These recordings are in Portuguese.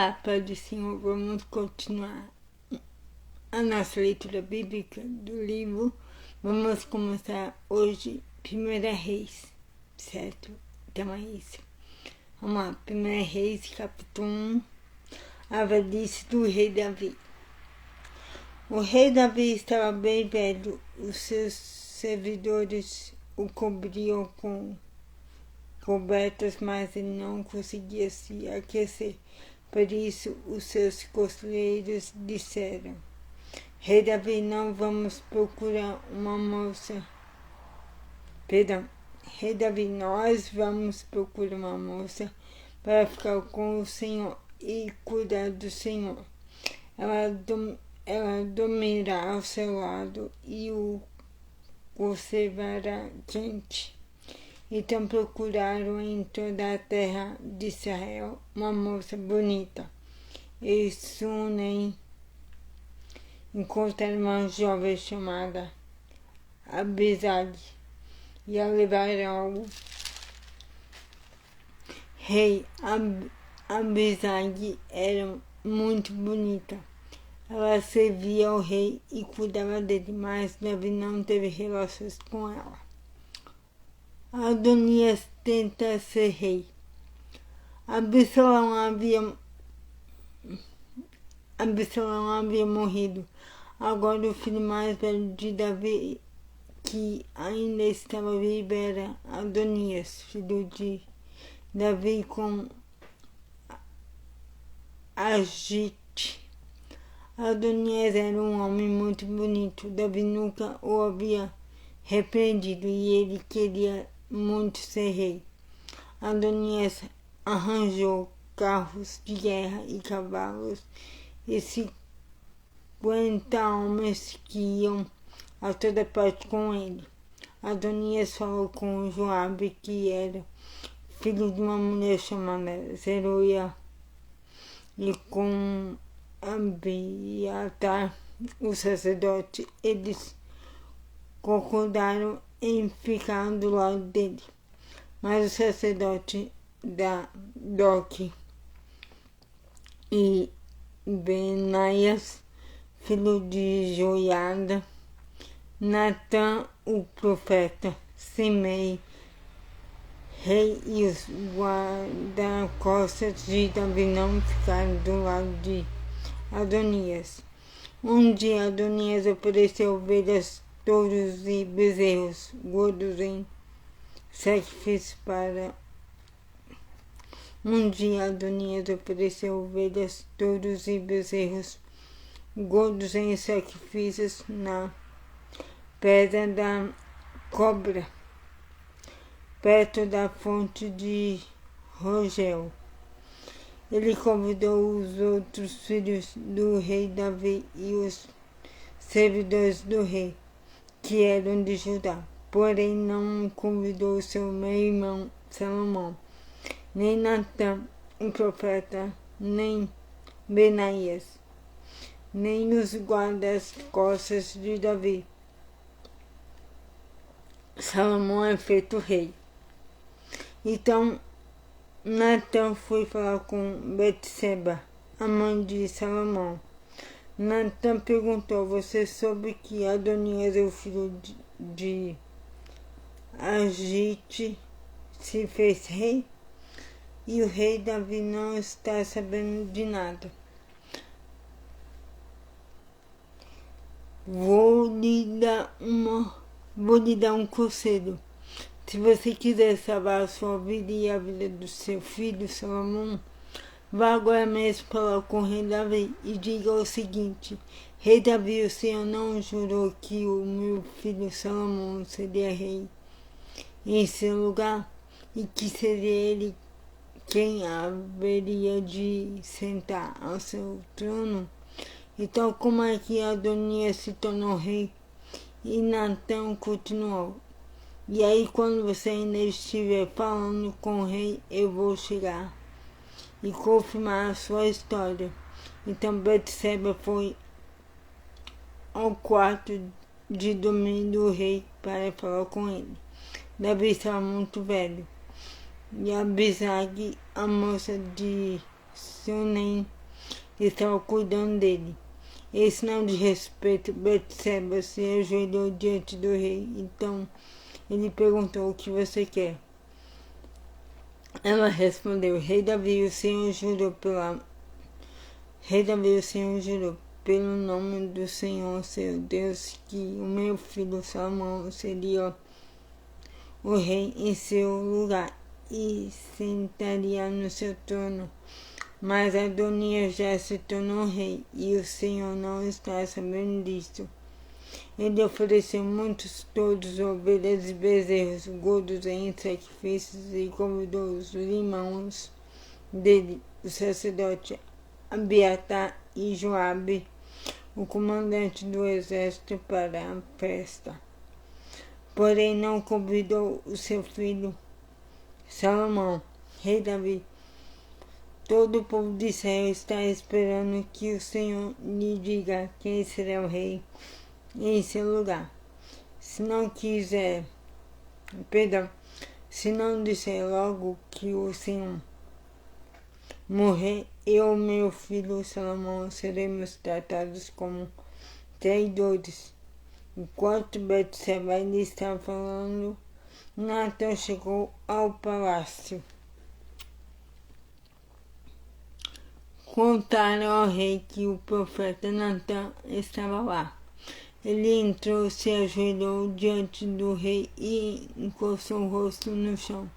Olá, Pai do Senhor, vamos continuar a nossa leitura bíblica do livro. Vamos começar hoje, 1 Reis, certo? Então é isso. Vamos lá, 1 Reis, capítulo 1, a velhice do rei Davi. O rei Davi estava bem velho, os seus servidores o cobriam com cobertas, mas ele não conseguia se aquecer. Por isso, os seus conselheiros disseram: Rei Davi, não vamos procurar uma moça. Rei Davi, nós vamos procurar uma moça para ficar com o Senhor e cuidar do Senhor. Ela dormirá ao seu lado e o conservará quente. Então procuraram em toda a terra de Israel uma moça bonita. E Sunem encontraram uma jovem chamada Abisag e a levaram ao rei. Abisag era muito bonita. Ela servia ao rei e cuidava dele, mas Davi não teve relações com ela. Adonias tenta ser rei. Absalão havia morrido. Agora o filho mais velho de Davi, que ainda estava vivo, era Adonias, filho de Davi com Agite. Adonias era um homem muito bonito. Davi nunca o havia repreendido e ele queria muito ser rei. Adonias arranjou carros de guerra e cavalos e 50 homens que iam a toda parte com ele. Adonias falou com Joabe, que era filho de uma mulher chamada Zeruia, e com Abiatar, o sacerdote. Eles concordaram em ficar do lado dele. Mas o sacerdote Doc e Benaias, filho de Joiada, Natã, o profeta, Simei, rei, e os guarda-costas de Davi não ficaram do lado de Adonias. Um dia Adonias ofereceu ovelhas, touros e bezerros gordos em sacrifício para... Um dia Adonias ofereceu ovelhas, touros e bezerros gordos em sacrifícios na pedra da cobra, perto da fonte de Rogel. Ele convidou os outros filhos do rei Davi e os servidores do rei, que eram de Judá. Porém, não convidou seu meio-irmão Salomão, nem Natã, o profeta, nem Benaias, nem os guardas-costas de Davi. Salomão é feito rei. Então, Natã foi falar com Betseba, a mãe de Salomão. Natã perguntou: você soube que Adonias, o filho de Agite, se fez rei? E o rei Davi não está sabendo de nada. Vou lhe dar um conselho. Se você quiser salvar a sua vida e a vida do seu filho Salomão, vá agora mesmo falar com o rei Davi e diga o seguinte: Rei Davi, o Senhor não jurou que o meu filho Salomão seria rei em seu lugar e que seria ele quem haveria de sentar ao seu trono? Então como é que Adonias se tornou rei? E Natã continuou: e aí, quando você ainda estiver falando com o rei, eu vou chegar e confirmar a sua história. Então Betseba foi ao quarto de dormir do rei para falar com ele. Davi estava muito velho, e Abisag, a moça de Sunem estava cuidando dele. Em sinal de respeito, Betseba se ajoelhou diante do rei. Então ele perguntou: o que você quer? Ela respondeu: Rei Davi, o Senhor jurou pelo nome do Senhor, seu Deus, que o meu filho Salomão seria o rei em seu lugar e sentaria no seu trono. Mas Adonias já se tornou rei e o Senhor não está sabendo disso. Ele ofereceu muitos touros, ovelhas e bezerros gordos em sacrifícios e convidou os irmãos dele, o sacerdote Abiatar e Joabe, o comandante do exército, para a festa. Porém não convidou o seu filho Salomão, rei Davi. Todo o povo de Israel está esperando que o Senhor lhe diga quem será o rei em seu lugar. Se não disser logo que o Senhor morrer, eu e meu filho Salomão seremos tratados como traidores. Enquanto Betseba lhe estava falando, Natan chegou ao palácio. Contaram ao rei que o profeta Natan estava lá. Ele entrou, se ajoelhou diante do rei e encostou o rosto no chão.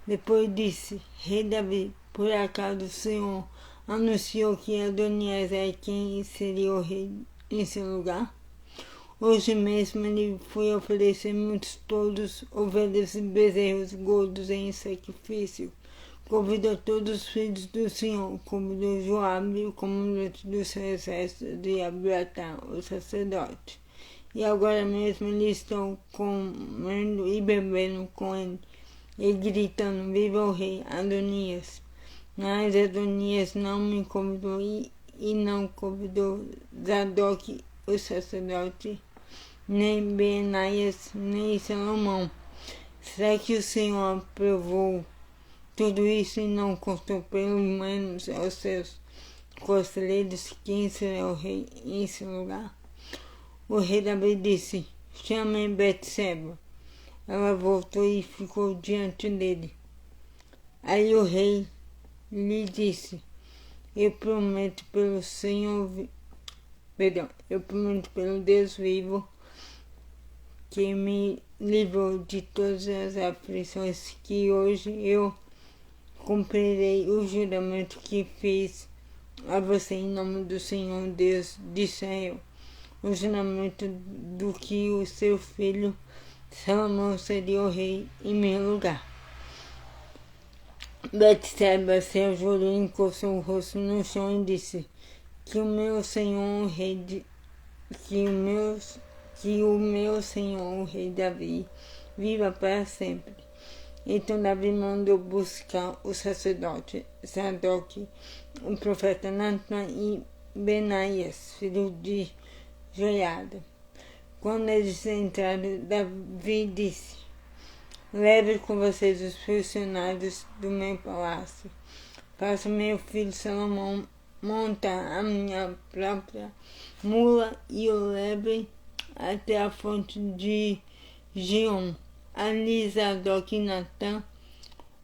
Depois disse: Rei Davi, por acaso o Senhor anunciou que Adonias é quem seria o rei em seu lugar? Hoje mesmo ele foi oferecer muitos touros, ovelhas e bezerros gordos em sacrifício. Convidou todos os filhos do Senhor, convidou Joabe, o comandante do seu exército, e Abiatar, o sacerdote. E agora mesmo eles estão comendo e bebendo com ele, e gritando: Viva o rei Adonias! Mas Adonias não me convidou e não convidou Zadok, o sacerdote, nem Benaias, nem Salomão. Será que o Senhor aprovou tudo isso e não contou pelo menos aos seus conselheiros quem será o rei em seu lugar? O rei Davi disse: Chamem Betseba. Ela voltou e ficou diante dele. Aí o rei lhe disse: Eu prometo pelo Deus vivo, que me livrou de todas as aflições, que hoje eu cumprirei o juramento que fiz a você em nome do Senhor Deus de Israel, o juramento do que o seu filho Salomão seria o rei em meu lugar. Betseba se ajoelhou e encostou o rosto no chão e disse: Que o meu senhor o rei Davi viva para sempre. Então Davi mandou buscar o sacerdote Zadok, o profeta Natan e Benaias, filho de Joiada. Quando eles entraram, Davi disse: Leve com vocês os funcionários do meu palácio. Faça meu filho Salomão montar a minha própria mula e o leve até a fonte de Gion. Ali Zadok e Natan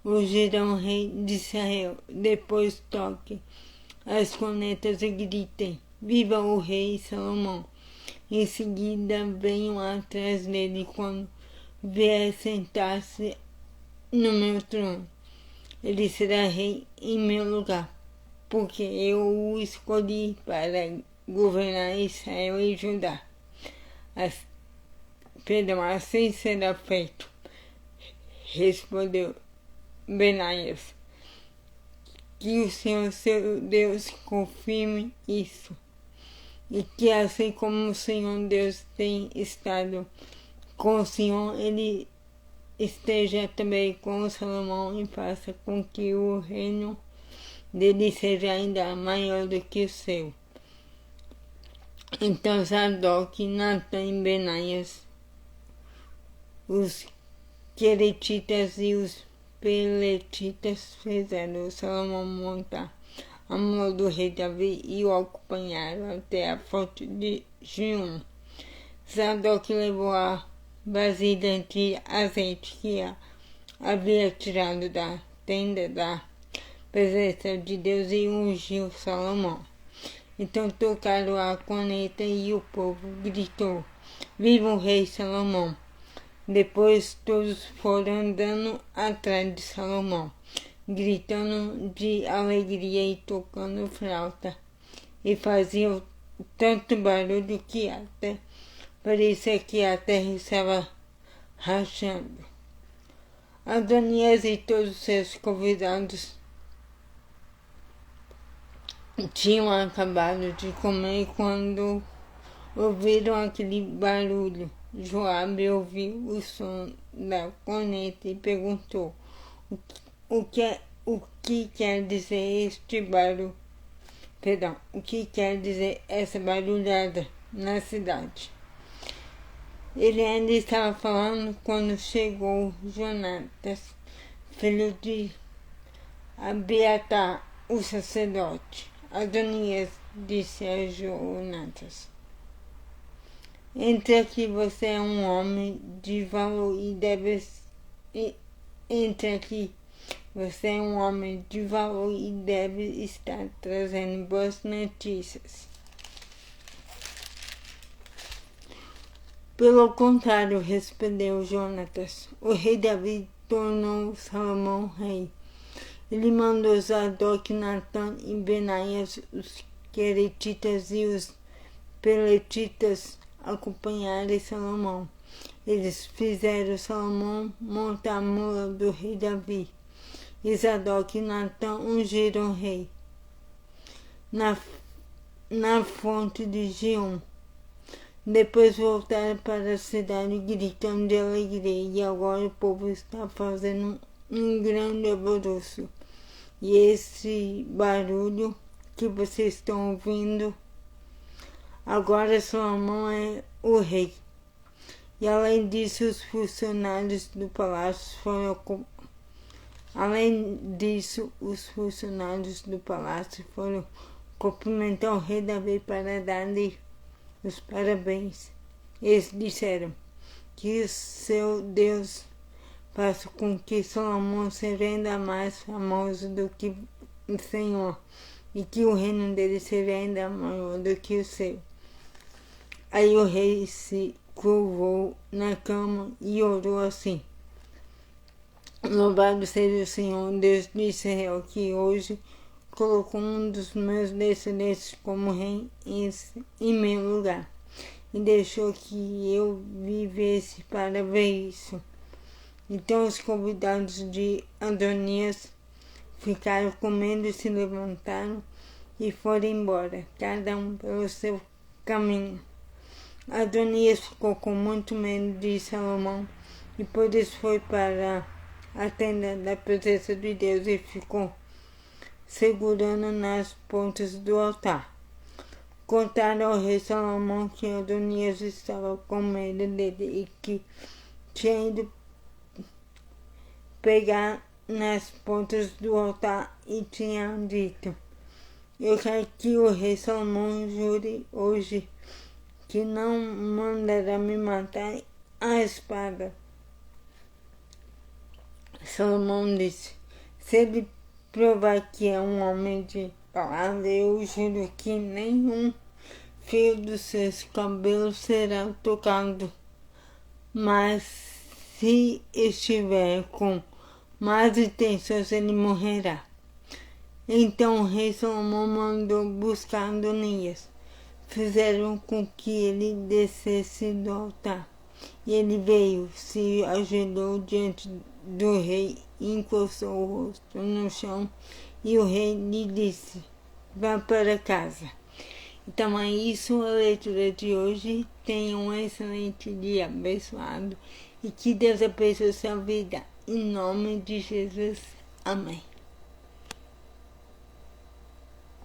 ungirão rei de Israel. Depois toque as cornetas e gritem: Viva o rei Salomão! Em seguida venham atrás dele quando vier sentar-se no meu trono. Ele será rei em meu lugar, porque eu o escolhi para governar Israel e Judá. Assim será feito, respondeu Benaias. Que o Senhor, seu Deus, confirme isso, e que assim como o Senhor Deus tem estado com o Senhor, ele esteja também com Salomão e faça com que o reino dele seja ainda maior do que o seu. Então Zadok, Natan e Benaias, os queretitas e os peletitas fizeram Salomão montar a mula do rei Davi e o acompanharam até a fonte de Gion. Zadok levou a vasilha de azeite que havia tirado da tenda da presença de Deus e ungiu Salomão. Então tocaram a corneta e o povo gritou: Viva o rei Salomão! Depois todos foram andando atrás de Salomão, gritando de alegria e tocando flauta, e faziam tanto barulho que até parecia que a terra estava rachando. Adonias e todos os seus convidados tinham acabado de comer quando ouviram aquele barulho. Joabe ouviu o som da corneta e perguntou: o que quer dizer este barulho? O que quer dizer essa barulhada na cidade? Ele ainda estava falando quando chegou Jonatas, filho de Abiatar, o sacerdote. Adonias disse a Jonatas: Entre aqui, você é um homem de valor e deve estar trazendo boas notícias. Pelo contrário, respondeu Jonatas, o rei Davi tornou Salomão rei. Ele mandou Zadok, Natã e Benaias, os queretitas e os peletitas acompanharem Salomão. Eles fizeram Salomão montar a mula do rei Davi. E Zadok e Natã ungiram o rei na fonte de Gion. Depois voltaram para a cidade gritando de alegria, e agora o povo está fazendo um grande alvoroço. E esse barulho que vocês estão ouvindo, agora Salomão é o rei. E além disso, os funcionários do palácio foram cumprimentar o rei Davi para dar-lhe os parabéns. Eles disseram: que o seu Deus faça com que Salomão seja ainda mais famoso do que o Senhor, e que o reino dele seja ainda maior do que o seu. Aí o rei se curvou na cama e orou assim: Louvado seja o Senhor, Deus de Israel, que hoje colocou um dos meus descendentes como rei em meu lugar, e deixou que eu vivesse para ver isso. Então os convidados de Adonias ficaram com medo e se levantaram e foram embora, cada um pelo seu caminho. Adonias ficou com muito medo de Salomão, e por isso foi para a tenda da presença de Deus e ficou segurando nas pontas do altar. Contaram ao rei Salomão que Adonias estava com medo dele e que tinha ido pegar nas pontas do altar e tinha dito: Eu quero que o rei Salomão jure hoje que não mandará me matar à espada. Salomão disse: Se ele provar que é um homem de palavra, eu juro que nenhum fio dos seus cabelos será tocado. Mas se estiver com más intenções, ele morrerá. Então o rei Salomão mandou buscar Adonias. Fizeram com que ele descesse do altar. E ele veio, se ajoelhou diante do rei e encostou o rosto no chão. E o rei lhe disse: Vá para casa. Então é isso a leitura de hoje. Tenha um excelente dia abençoado. E que Deus abençoe a sua vida. Em nome de Jesus. Amém.